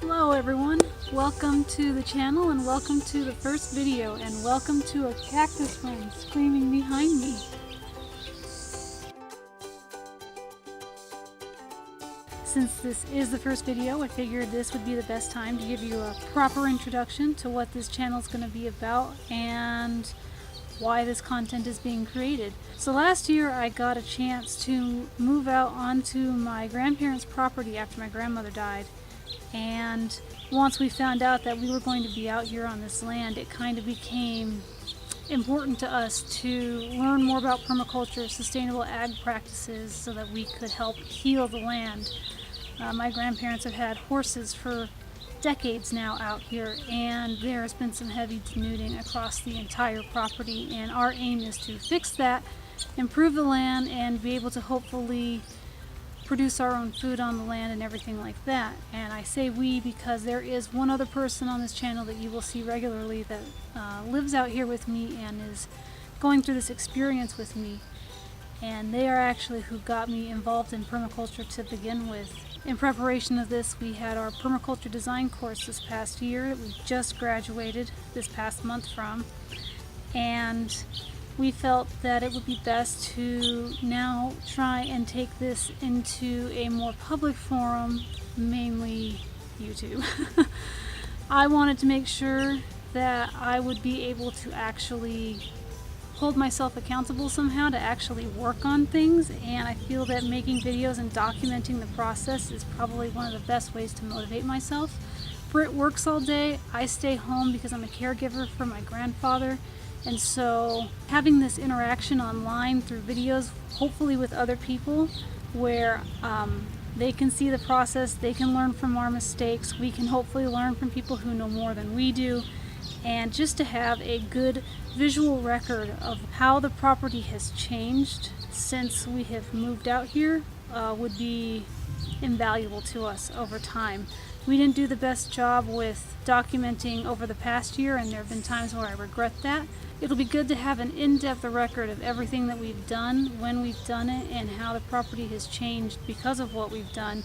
Hello everyone, welcome to the channel and welcome to the first video and welcome to a cactus friend screaming behind me. Since this is the first video, I figured this would be the best time to give you a proper introduction to what this channel is going to be about and why this content is being created. So last year I got a chance to move out onto my grandparents' property after my grandmother died. And once we found out that we were going to be out here on this land, it kind of became important to us to learn more about permaculture, sustainable ag practices, so that we could help heal the land. My grandparents have had horses for decades now out here, and there has been some heavy denuding across the entire property, and our aim is to fix that, improve the land, and be able to hopefully produce our own food on the land and everything like that. And I say we because there is one other person on this channel that you will see regularly that lives out here with me and is going through this experience with me, and they are actually who got me involved in permaculture to begin with. In preparation of this, we had our permaculture design course this past year that we just graduated this past month from, and we felt that it would be best to now try and take this into a more public forum, mainly YouTube. I wanted to make sure that I would be able to actually hold myself accountable somehow to actually work on things, and I feel that making videos and documenting the process is probably one of the best ways to motivate myself. Britt works all day, I stay home because I'm a caregiver for my grandfather, and so having this interaction online through videos, hopefully with other people, where they can see the process, they can learn from our mistakes, we can hopefully learn from people who know more than we do, and just to have a good visual record of how the property has changed since we have moved out here would be invaluable to us over time. We didn't do the best job with documenting over the past year, and there have been times where I regret that. It'll be good to have an in-depth record of everything that we've done, when we've done it, and how the property has changed because of what we've done,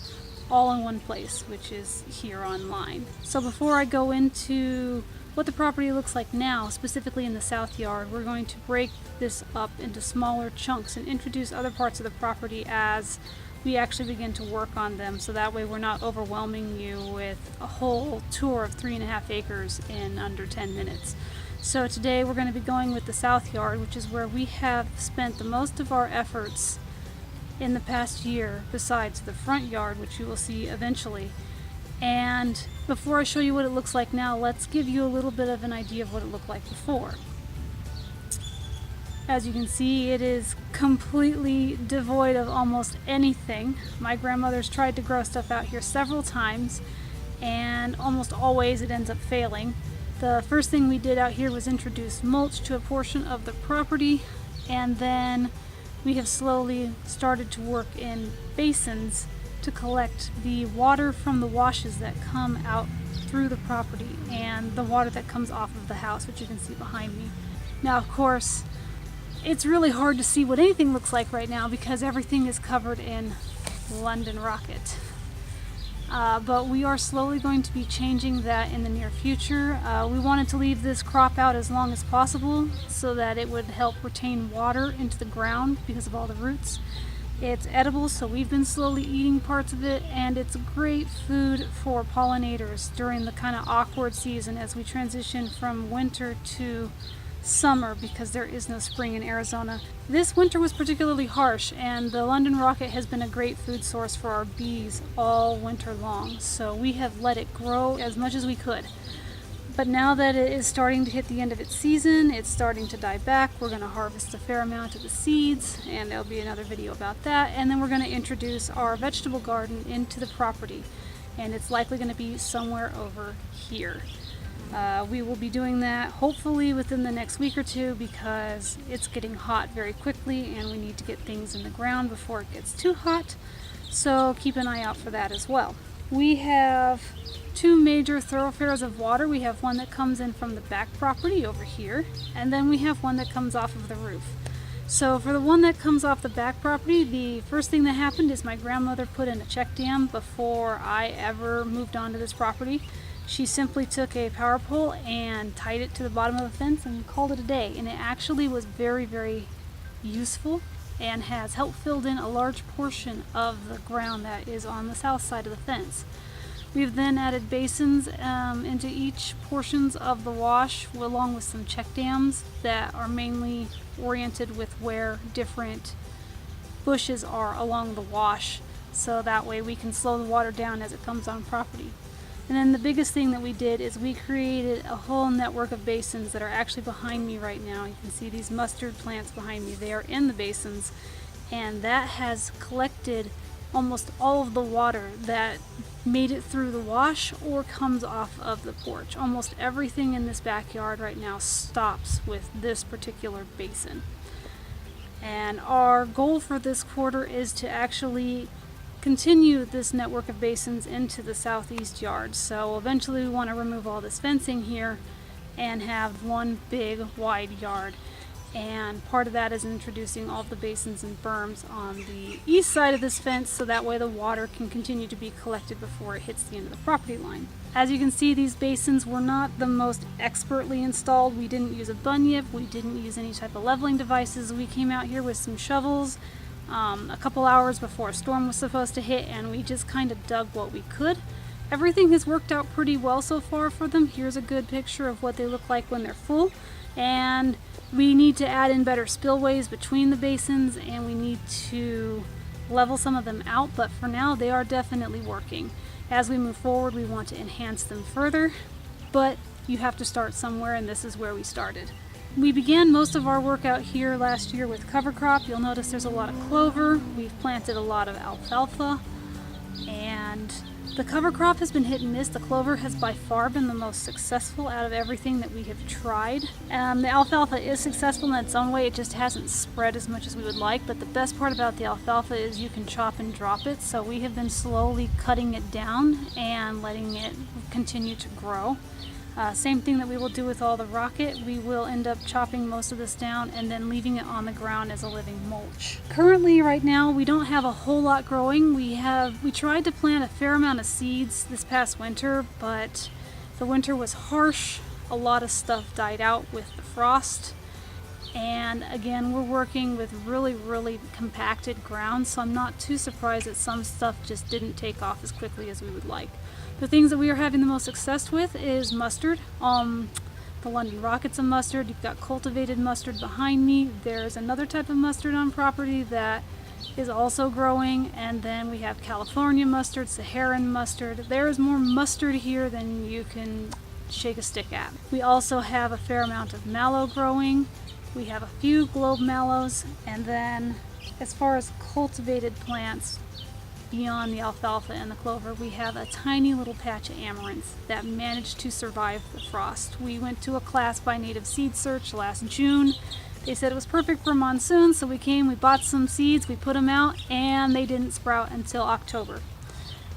all in one place, which is here online. So before I go into what the property looks like now, specifically in the south yard, we're going to break this up into smaller chunks and introduce other parts of the property as we actually begin to work on them, so that way we're not overwhelming you with a whole tour of 3.5 acres in under 10 minutes. So today we're going to be going with the south yard, which is where we have spent the most of our efforts in the past year, besides the front yard, which you will see eventually. And before I show you what it looks like now, let's give you a little bit of an idea of what it looked like before. As you can see, it is completely devoid of almost anything. My grandmother's tried to grow stuff out here several times, and almost always it ends up failing. The first thing we did out here was introduce mulch to a portion of the property, and then we have slowly started to work in basins to collect the water from the washes that come out through the property and the water that comes off of the house, which you can see behind me. Now, of course, it's really hard to see what anything looks like right now because everything is covered in London Rocket. But we are slowly going to be changing that in the near future. We wanted to leave this crop out as long as possible so that it would help retain water into the ground because of all the roots. It's edible, so we've been slowly eating parts of it, and it's great food for pollinators during the kind of awkward season as we transition from winter to summer because there is no spring in Arizona. This winter was particularly harsh, and the London Rocket has been a great food source for our bees all winter long, so we have let it grow as much as we could. But now that it is starting to hit the end of its season, it's starting to die back. We're going to harvest a fair amount of the seeds, and there'll be another video about that. And then we're going to introduce our vegetable garden into the property, and it's likely going to be somewhere over here. We will be doing that hopefully within the next week or two because it's getting hot very quickly and we need to get things in the ground before it gets too hot. So keep an eye out for that as well. We have two major thoroughfares of water. We have one that comes in from the back property over here, and then we have one that comes off of the roof. So for the one that comes off the back property, the first thing that happened is my grandmother put in a check dam before I ever moved onto this property. She simply took a power pole and tied it to the bottom of the fence and called it a day. And it actually was very, very useful and has helped fill in a large portion of the ground that is on the south side of the fence. We've then added basins into each portions of the wash, along with some check dams that are mainly oriented with where different bushes are along the wash, so that way we can slow the water down as it comes on property. And then the biggest thing that we did is we created a whole network of basins that are actually behind me right now. You can see these mustard plants behind me. They are in the basins, and that has collected almost all of the water that made it through the wash or comes off of the porch. Almost everything in this backyard right now stops with this particular basin. And our goal for this quarter is to actually continue this network of basins into the southeast yard. So eventually we want to remove all this fencing here and have one big wide yard. And part of that is introducing all the basins and berms on the east side of this fence, so that way the water can continue to be collected before it hits the end of the property line. As you can see, these basins were not the most expertly installed. We didn't use a bunyip, we didn't use any type of leveling devices. We came out here with some shovels a couple hours before a storm was supposed to hit, and we just kind of dug what we could. Everything has worked out pretty well so far for them. Here's a good picture of what they look like when they're full. And we need to add in better spillways between the basins, and we need to level some of them out, but for now they are definitely working. As we move forward, we want to enhance them further, but you have to start somewhere, and this is where we started. We began most of our work out here last year with cover crop. You'll notice there's a lot of clover. We've planted a lot of alfalfa, and the cover crop has been hit and miss. The clover has by far been the most successful out of everything that we have tried. The alfalfa is successful in its own way. It just hasn't spread as much as we would like, but the best part about the alfalfa is you can chop and drop it. So we have been slowly cutting it down and letting it continue to grow. Same thing that we will do with all the rocket. We will end up chopping most of this down and then leaving it on the ground as a living mulch. Currently, right now, we don't have a whole lot growing. We tried to plant a fair amount of seeds this past winter, but the winter was harsh. A lot of stuff died out with the frost. And again, we're working with really, really compacted ground, so I'm not too surprised that some stuff just didn't take off as quickly as we would like. The things that we are having the most success with is mustard. The London Rocket's a mustard. You've got cultivated mustard behind me. There's another type of mustard on property that is also growing, and then we have California mustard, Saharan mustard. There is more mustard here than you can shake a stick at. We also have a fair amount of mallow growing. We have a few globe mallows, and then as far as cultivated plants beyond the alfalfa and the clover, we have a tiny little patch of amaranth that managed to survive the frost. We went to a class by Native Seed Search last June. They said it was perfect for monsoon, so we came, we bought some seeds, we put them out, and they didn't sprout until October.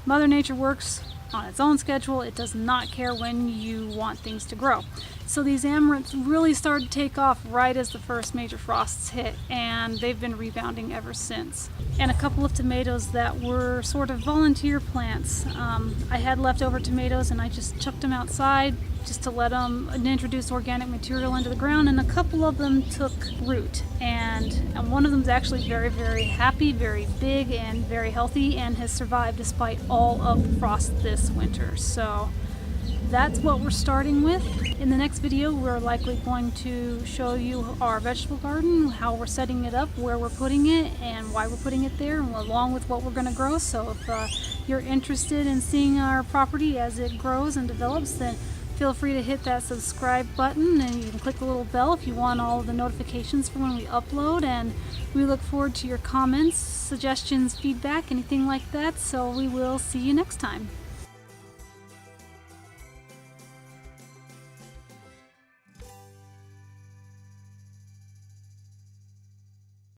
Mother Nature works on its own schedule. It does not care when you want things to grow. So these amaranths really started to take off right as the first major frosts hit, and they've been rebounding ever since. And a couple of tomatoes that were sort of volunteer plants. I had leftover tomatoes and I just chucked them outside just to let them introduce organic material into the ground, and a couple of them took root. And one of them is actually very, very happy, very big, and very healthy, and has survived despite all of the frost this winter. So that's what we're starting with. In the next video, we're likely going to show you our vegetable garden, how we're setting it up, where we're putting it, and why we're putting it there, along with what we're going to grow. So if you're interested in seeing our property as it grows and develops, then feel free to hit that subscribe button, and you can click the little bell if you want all of the notifications for when we upload. And we look forward to your comments, suggestions, feedback, anything like that. So we will see you next time.